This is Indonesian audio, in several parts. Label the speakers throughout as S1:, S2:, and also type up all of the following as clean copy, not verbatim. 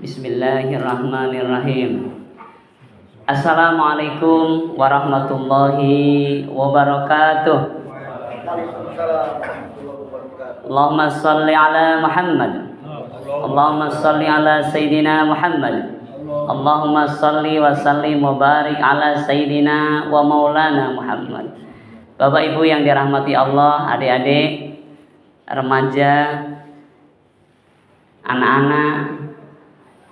S1: Bismillahirrahmanirrahim. Assalamualaikum warahmatullahi wabarakatuh. Allahumma salli ala Muhammad. Allahumma salli ala Sayyidina Muhammad. Allahumma salli wa sallim wa barik ala Sayyidina wa maulana Muhammad. Bapak Ibu yang dirahmati Allah, adik-adik, remaja, anak-anak,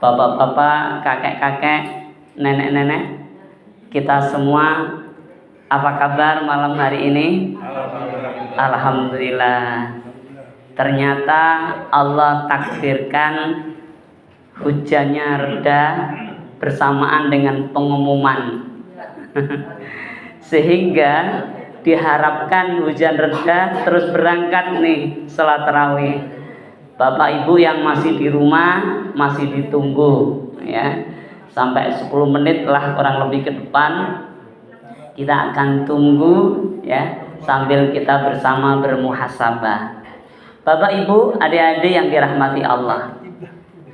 S1: bapak-bapak, kakek-kakek, nenek-nenek, kita semua apa kabar malam hari ini? Alhamdulillah. Ternyata Allah takdirkan hujannya reda bersamaan dengan pengumuman. Sehingga diharapkan hujan reda terus berangkat nih salat tarawih. Bapak Ibu yang masih di rumah masih ditunggu ya. Sampai 10 menit lah kurang lebih ke depan kita akan tunggu ya, sambil kita bersama bermuhasabah. Bapak Ibu, adik-adik yang dirahmati Allah,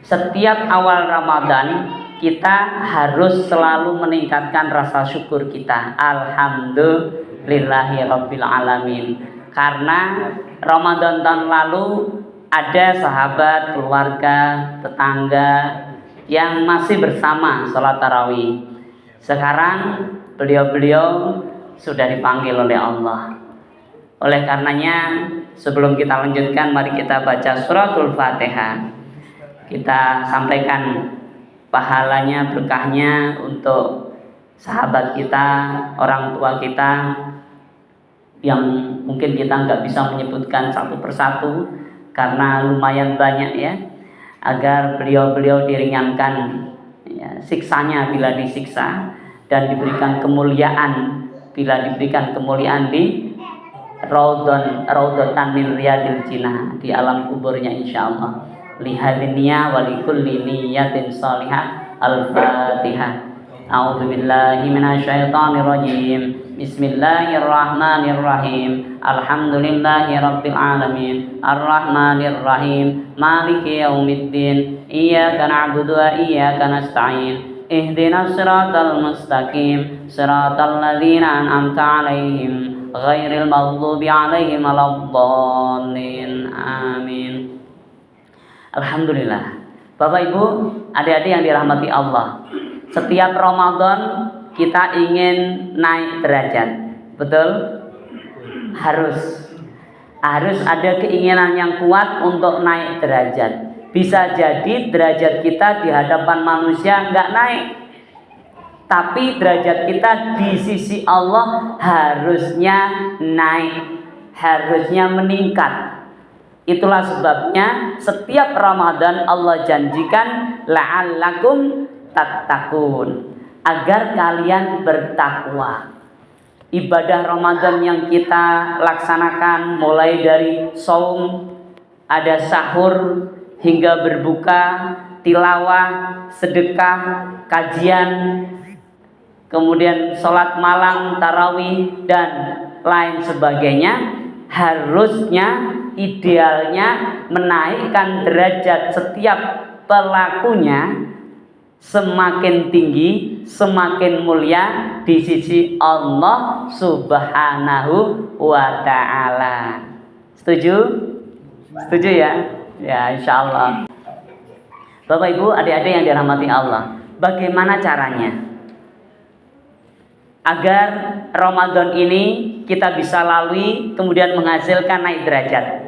S1: setiap awal Ramadan kita harus selalu meningkatkan rasa syukur kita. Alhamdulillahirabbil alamin. Karena Ramadan tahun lalu ada sahabat, keluarga, tetangga yang masih bersama sholat tarawih. Sekarang beliau-beliau sudah dipanggil oleh Allah. Oleh karenanya, sebelum kita lanjutkan, mari kita baca suratul Fatihah. Kita sampaikan pahalanya, berkahnya untuk sahabat kita, orang tua kita yang mungkin kita nggak bisa menyebutkan satu persatu karena lumayan banyak ya, agar beliau-beliau diringankan ya, siksanya bila disiksa, dan diberikan kemuliaan bila diberikan kemuliaan di raudhatan min riyadil jinnah, di alam kuburnya insyaallah. Lihadiniya wa likulli niyatin salihah. Al-Fatihah. A'udzubillahi minasyaitonirrajim. Bismillahirrahmanirrahim. Alhamdulillahirabbil alamin. Arrahmanirrahim. Maliki yaumiddin. Iyyaka na'budu wa iyyaka nasta'in. Ihdinas siratal mustaqim. Siratal ladzina an'amta 'alaihim ghairil maghdubi 'alaihim waladdallin. Amin. Alhamdulillah. Bapak Ibu, adik-adik yang dirahmati Allah, setiap Ramadan kita ingin naik derajat, betul? Harus ada keinginan yang kuat untuk naik derajat. Bisa jadi derajat kita di hadapan manusia nggak naik, tapi derajat kita di sisi Allah harusnya naik, harusnya meningkat. Itulah sebabnya setiap Ramadan Allah janjikan la'allakum tattaqun, agar kalian bertakwa. Ibadah Ramadan yang kita laksanakan mulai dari shaum, ada sahur hingga berbuka, tilawah, sedekah, kajian, kemudian sholat malam, tarawih, dan lain sebagainya, harusnya idealnya menaikkan derajat setiap pelakunya semakin tinggi, semakin mulia di sisi Allah Subhanahu wa ta'ala. Setuju? Setuju ya? Ya, insyaallah. Bapak Ibu, adik-adik yang dirahmati Allah, bagaimana caranya agar Ramadan ini kita bisa lalui kemudian menghasilkan naik derajat,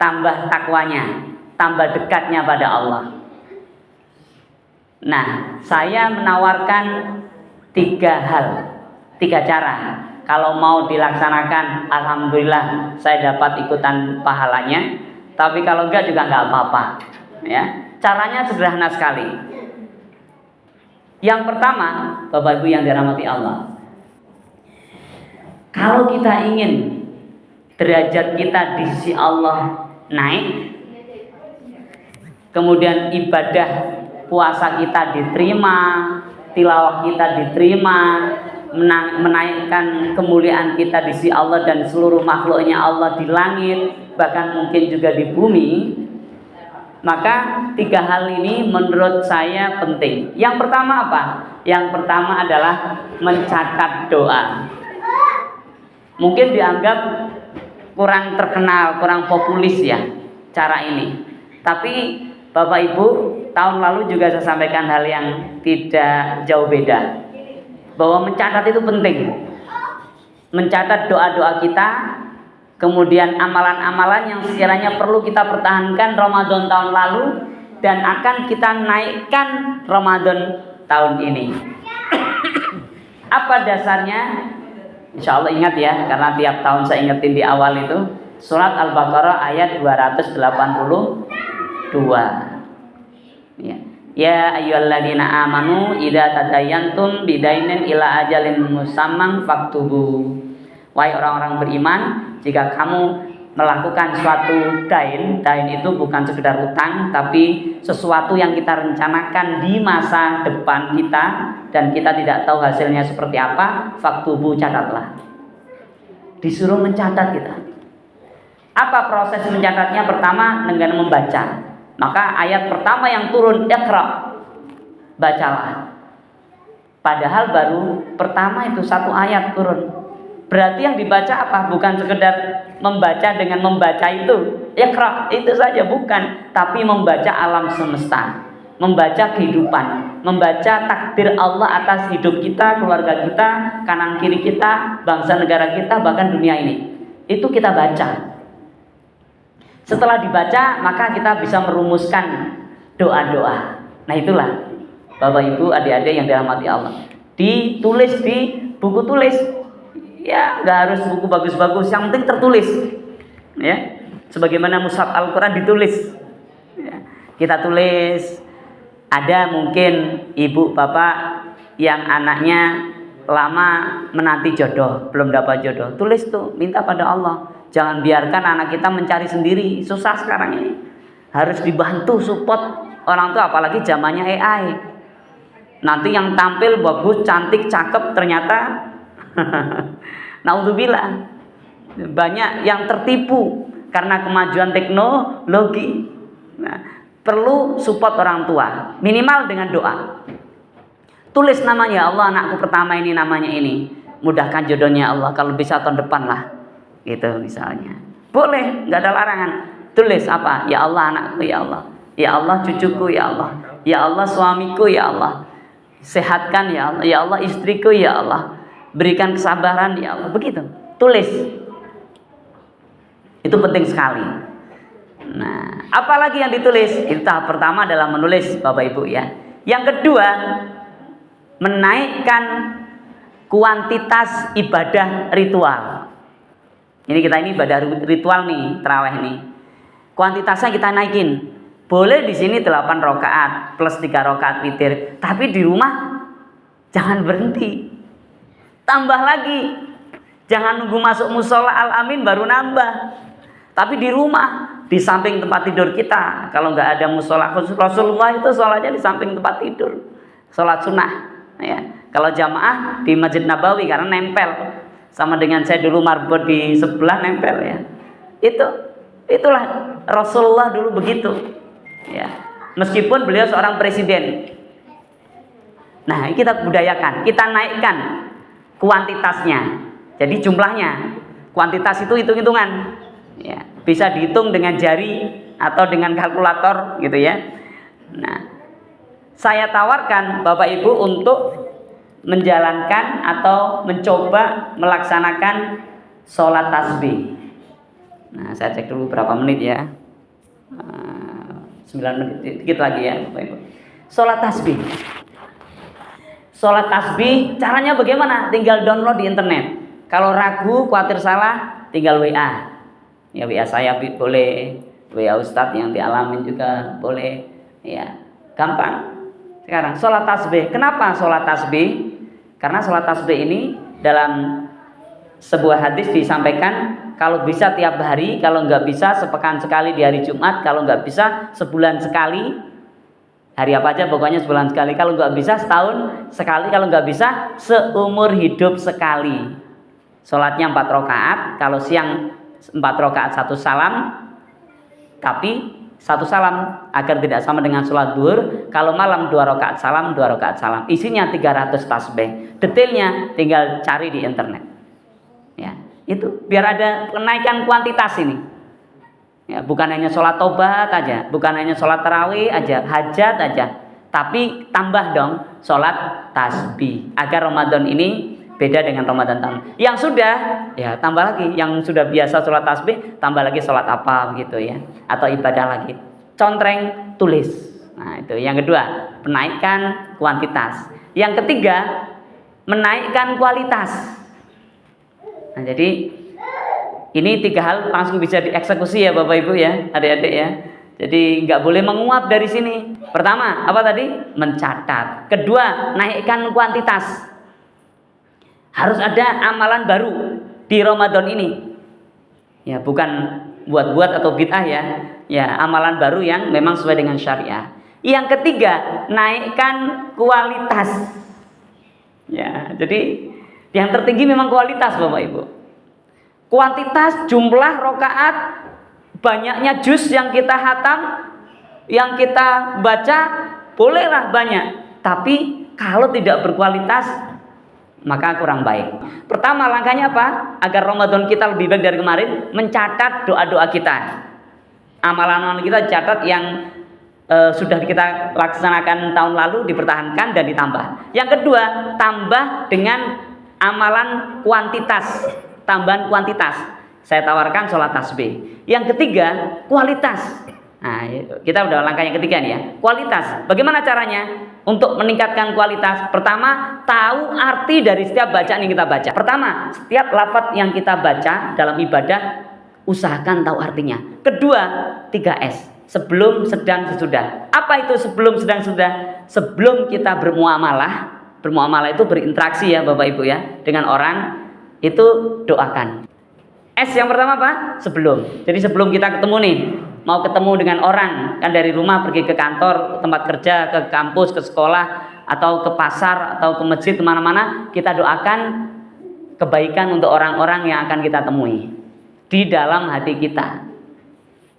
S1: tambah takwanya, tambah dekatnya pada Allah? Nah, saya menawarkan 3 cara. Kalau mau dilaksanakan, alhamdulillah saya dapat ikutan pahalanya. Tapi kalau enggak juga enggak apa-apa. Ya, caranya sederhana sekali. Yang pertama, Bapak Ibu yang dirahmati Allah, kalau kita ingin derajat kita di sisi Allah naik, kemudian ibadah puasa kita diterima, tilawah kita diterima, menaikkan kemuliaan kita di sisi Allah dan seluruh makhluknya Allah di langit, bahkan mungkin juga di bumi, Maka 3 hal ini menurut saya penting. Yang pertama apa? Yang pertama adalah mencatat doa. Mungkin dianggap kurang terkenal, kurang populis ya cara ini. Tapi Bapak Ibu, tahun lalu juga saya sampaikan hal yang tidak jauh beda, bahwa mencatat itu penting. Mencatat doa-doa kita, kemudian amalan-amalan yang sekiranya perlu kita pertahankan Ramadan tahun lalu dan akan kita naikkan Ramadan tahun ini. Apa dasarnya? Insya Allah ingat ya, karena tiap tahun saya ingetin di awal itu. Surat Al-Baqarah ayat 282. Ya ayyuhalladzina amanu idza tadayantum bidainin ila ajalin musamman faktubu. Wahai orang-orang beriman, jika kamu melakukan suatu dain itu bukan sekedar utang, tapi sesuatu yang kita rencanakan di masa depan kita dan kita tidak tahu hasilnya seperti apa, faktubu, catatlah. Disuruh mencatat kita. Apa proses mencatatnya? Pertama dengan membaca. Maka ayat pertama yang turun, Iqra, bacalah. Padahal baru pertama itu 1 ayat turun. Berarti yang dibaca apa? Bukan sekedar membaca dengan membaca itu, Iqra, itu saja bukan, tapi membaca alam semesta, membaca kehidupan, membaca takdir Allah atas hidup kita, keluarga kita, kanan kiri kita, bangsa negara kita, bahkan dunia ini. Itu kita baca. Setelah dibaca, maka kita bisa merumuskan doa-doa. Nah itulah Bapak Ibu, adik-adik yang dirahmati Allah, ditulis di buku tulis. Ya, nggak harus buku bagus-bagus, yang penting tertulis. Ya, sebagaimana mushaf Al-Quran ditulis. Ya, kita tulis. Ada mungkin ibu bapak yang anaknya lama menanti jodoh, belum dapat jodoh, tulis tuh, minta pada Allah. Jangan biarkan anak kita mencari sendiri, susah sekarang ini. Harus dibantu, support orang tua, apalagi zamannya AI. Nanti yang tampil bagus, cantik, cakep, ternyata naudzubillah, banyak yang tertipu karena kemajuan teknologi. Nah, perlu support orang tua, minimal dengan doa. Tulis namanya, Allah anakku pertama ini namanya ini, mudahkan jodohnya Allah, kalau bisa tahun depan lah, gitu misalnya. Boleh, nggak ada larangan. Tulis apa? Ya Allah anakku, ya Allah, ya Allah cucuku, ya Allah, ya Allah suamiku, ya Allah, sehatkan ya Allah, ya Allah istriku, ya Allah, berikan kesabaran ya Allah. Begitu, tulis. Itu penting sekali. Nah, apalagi yang ditulis? Itu tahap pertama adalah menulis, Bapak Ibu ya. Yang kedua, menaikkan kuantitas ibadah ritual. Ini kita ini ibadah ritual nih, tarawih nih. Kuantitasnya kita naikin. Boleh di sini 8 rakaat plus 3 rakaat witir, tapi di rumah jangan berhenti. Tambah lagi. Jangan nunggu masuk musola Al-Amin baru nambah. Tapi di rumah, di samping tempat tidur kita. Kalau nggak ada musola, Rasulullah itu sholatnya di samping tempat tidur. Sholat sunnah. Ya. Kalau jamaah di Masjid Nabawi karena nempel. Sama dengan saya dulu marbot di sebelah nempel ya. Itulah Rasulullah dulu begitu. Ya. Meskipun beliau seorang presiden. Nah, kita budayakan, kita naikkan kuantitasnya. Jadi jumlahnya, kuantitas itu hitung-hitungan. Ya, bisa dihitung dengan jari atau dengan kalkulator gitu ya. Nah, saya tawarkan Bapak Ibu untuk menjalankan atau mencoba melaksanakan sholat tasbih. Nah, saya cek dulu berapa menit ya. 9 menit, dikit lagi ya Bapak Ibu. Sholat tasbih. Sholat tasbih caranya bagaimana? Tinggal download di internet. Kalau ragu, khawatir salah, tinggal WA. Ya WA saya boleh, WA Ustadz yang dialamin juga boleh. Ya, gampang. Sekarang sholat tasbih. Kenapa sholat tasbih? Karena sholat tasbih ini dalam sebuah hadis disampaikan kalau bisa tiap hari, kalau nggak bisa sepekan sekali di hari Jumat, kalau nggak bisa sebulan sekali, hari apa aja pokoknya sebulan sekali, kalau nggak bisa setahun sekali, kalau nggak bisa seumur hidup sekali. Sholatnya 4 rakaat, kalau siang 4 rakaat 1 salam, tapi Satu salam agar tidak sama dengan sholat duhur. Kalau malam 2 rakaat salam, 2 rakaat salam. Isinya 300 tasbih. Detailnya tinggal cari di internet. Ya, itu biar ada kenaikan kuantitas ini. Ya, bukan hanya sholat tobat aja, bukan hanya sholat tarawih aja, hajat aja, tapi tambah dong sholat tasbih agar Ramadan ini beda dengan Ramadan tahun. Yang sudah, ya tambah lagi. Yang sudah biasa sholat tasbih, tambah lagi sholat apa gitu ya, atau ibadah lagi. Contreng, tulis. Nah itu yang kedua, menaikkan kuantitas. Yang ketiga, menaikkan kualitas. Nah jadi ini 3 hal langsung bisa dieksekusi ya Bapak Ibu ya, adik-adik ya. Jadi nggak boleh menguap dari sini. Pertama, apa tadi? Mencatat. Kedua, naikkan kuantitas. Harus ada amalan baru di Ramadan ini. Ya, bukan buat-buat atau bid'ah ya. Ya, amalan baru yang memang sesuai dengan syariah. Yang ketiga, naikkan kualitas. Ya, jadi yang tertinggi memang kualitas Bapak Ibu. Kuantitas, jumlah rakaat, banyaknya juz yang kita hatam, yang kita baca, bolehlah banyak. Tapi kalau tidak berkualitas, maka kurang baik. Pertama langkahnya apa? Agar Ramadan kita lebih baik dari kemarin, mencatat doa-doa kita. Amalan-amalan kita catat yang sudah kita laksanakan tahun lalu dipertahankan dan ditambah. Yang kedua, tambah dengan amalan kuantitas, tambahan kuantitas. Saya tawarkan sholat tasbih. Yang ketiga, kualitas. Nah, kita udah langkah yang ketiga nih ya, kualitas. Bagaimana caranya untuk meningkatkan kualitas? Pertama, tahu arti dari setiap bacaan yang kita baca. Pertama, setiap lafaz yang kita baca dalam ibadah, usahakan tahu artinya. Kedua, 3S. Sebelum, sedang, sesudah. Apa itu sebelum, sedang, sesudah? Sebelum kita bermuamalah itu berinteraksi ya Bapak Ibu ya, dengan orang, itu doakan. S yang pertama apa? Sebelum. Jadi sebelum kita ketemu nih, mau ketemu dengan orang, kan dari rumah pergi ke kantor, tempat kerja, ke kampus, ke sekolah, atau ke pasar, atau ke masjid, kemana-mana, kita doakan kebaikan untuk orang-orang yang akan kita temui di dalam hati kita.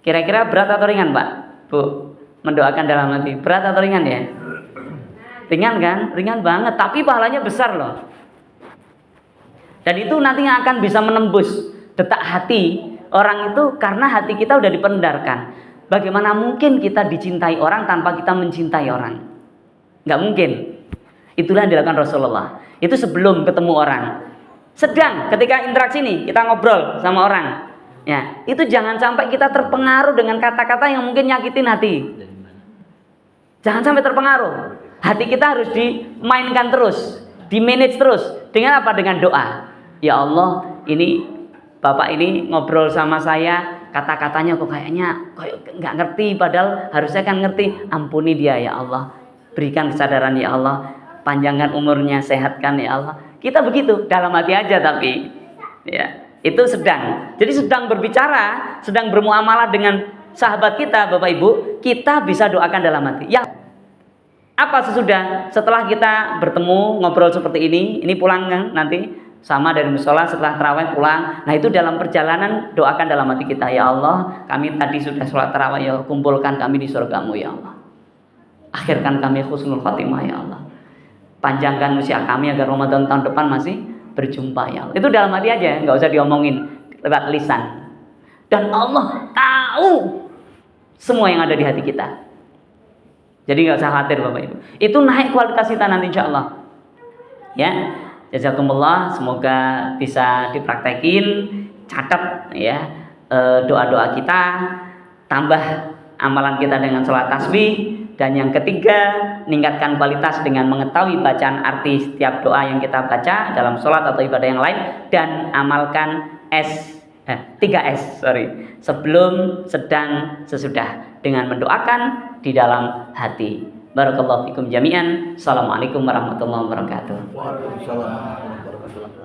S1: Kira-kira berat atau ringan Pak? Bu, mendoakan dalam hati, berat atau ringan ya? Ringan kan? Ringan banget, tapi pahalanya besar loh. Dan itu nantinya akan bisa menembus detak hati orang itu, karena hati kita udah dipendarkan. Bagaimana mungkin kita dicintai orang tanpa kita mencintai orang? Nggak mungkin. Itulah yang dilakukan Rasulullah. Itu sebelum ketemu orang. Sedang ketika interaksi nih, kita ngobrol sama orang. Ya, itu jangan sampai kita terpengaruh dengan kata-kata yang mungkin nyakitin hati. Jangan sampai terpengaruh. Hati kita harus dimainkan terus, dimanage terus. Dengan apa? Dengan doa. Ya Allah, ini Bapak ini ngobrol sama saya, kata-katanya kok kayaknya nggak ngerti, padahal harusnya kan ngerti. Ampuni dia ya Allah, berikan kesadaran ya Allah, panjangkan umurnya, sehatkan ya Allah. Kita begitu dalam hati aja, tapi ya itu sedang. Jadi sedang berbicara, sedang bermuamalah dengan sahabat kita, Bapak Ibu, kita bisa doakan dalam hati. Ya, apa setelah kita bertemu ngobrol seperti ini pulang kan nanti sama dari musola setelah tarawih pulang. Nah itu dalam perjalanan doakan dalam hati kita, ya Allah, kami tadi sudah sholat tarawih, ya kumpulkan kami di surgamu ya Allah. Akhirkan kami husnul khotimah ya Allah. Panjangkan usia kami agar Ramadan tahun depan masih berjumpa ya Allah. Itu dalam hati aja, nggak usah diomongin lewat lisan. Dan Allah tahu semua yang ada di hati kita. Jadi nggak usah khawatir Bapak Ibu. Itu naik kualitas kita nanti insya Allah. Ya, jazakumullah. Semoga bisa dipraktekin, catat ya doa-doa kita, tambah amalan kita dengan sholat tasbih. Dan yang ketiga, meningkatkan kualitas dengan mengetahui bacaan arti setiap doa yang kita baca dalam sholat atau ibadah yang lain, dan amalkan 3S, sebelum, sedang, sesudah, dengan mendoakan di dalam hati. Barakallahu fikum jami'an. Assalamualaikum warahmatullahi wabarakatuh. Waalaikumsalam warahmatullahi wabarakatuh.